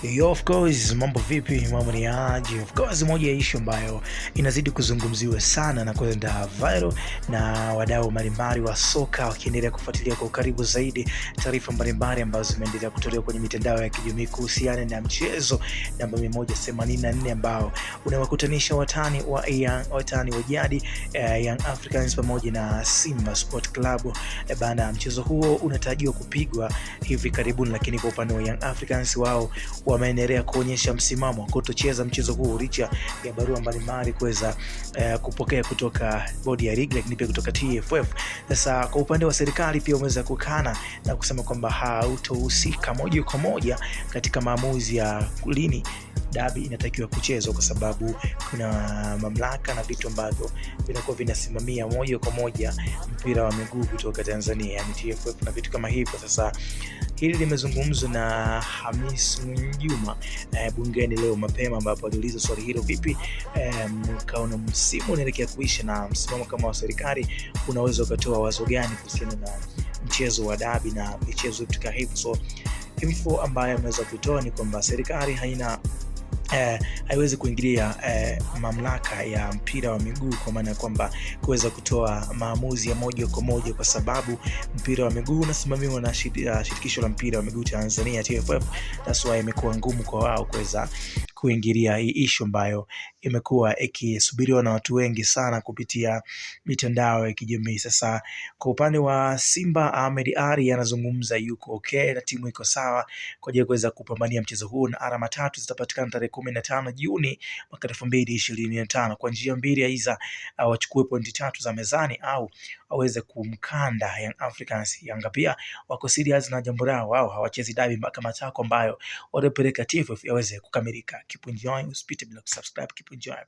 Yo, of course, mambo vipi? Mambo ni aje? Of course, moja ya issue ambayo inazidi kuzungumziwa sana na kwenda viral na wadau mbalimbali wa soka wakiendelea kufuatilia kwa ukaribu zaidi taarifa mbalimbali ambazo zimeendelea kutolewa kwenye mitandao ya kijamii kuhusiana na mchezo namba 184 ambao unawakutanisha watani wa jadi Young Africans pamoja na Simba Sport Club. Bana, mchezo huo unatarajiwa kupigwa hivi karibuni, lakini kwa upande wa Young Africans wao wameendelea kuonyesha msimamo wa kutocheza mchezo huu licha ya barua mbalimbali kuweza kupokea kutoka bodi ya ligi, lakini pia kutoka TFF. Sasa kwa upande wa serikali pia wameweza kukana na kusema kwamba hautohusika moja kwa moja katika maamuzi ya lini dabi inatakiwa kuchezwa, kwa sababu kuna mamlaka na vitu ambavyo vinakuwa vinasimamia moja kwa moja mpira wa miguu kutoka Tanzania, yani TFF na vitu kama hivyo. Sasa hili limezungumzwa na Hamis Mwinjuma bungeni leo mapema, ambapo aliuliza swali hilo, vipi kaona msimu unaelekea kuisha na msimamo kama wa serikali unaweza ukatoa wazo gani kuhusiana na mchezo wa dabi na michezo katika hivyo. So info ambayo ameweza kutoa ni kwamba serikali haiwezi kuingilia mamlaka ya mpira wa miguu, kwa maana kwamba kuweza kutoa maamuzi ya moja kwa moja, kwa sababu mpira wa miguu unasimamiwa na shirikisho la mpira wa miguu Tanzania TFF. That's why imekuwa ngumu kwa wao kuweza kuingilia hii issue ambayo imekuwa ikisubiriwa na watu wengi sana kupitia mitandao ya kijamii. Sasa kwa upande wa Simba, Ahmed Ally anazungumza yuko okay na timu iko sawa kwa ajili ya kuweza kupambania mchezo huu, na alama 3 zitapatikana tarehe 15 Juni mwaka 2025 kwa njia mbili, aidha wachukue pointi 3 za mezani au waweze kumkanda Young Africans. Yanga pia wako serious na jambo lao, wao hawachezi dabi mpaka matako ambayo watapeleka TFF yaweze kukamilika. Keep enjoying, usipite bila kusubscribe. Keep enjoying.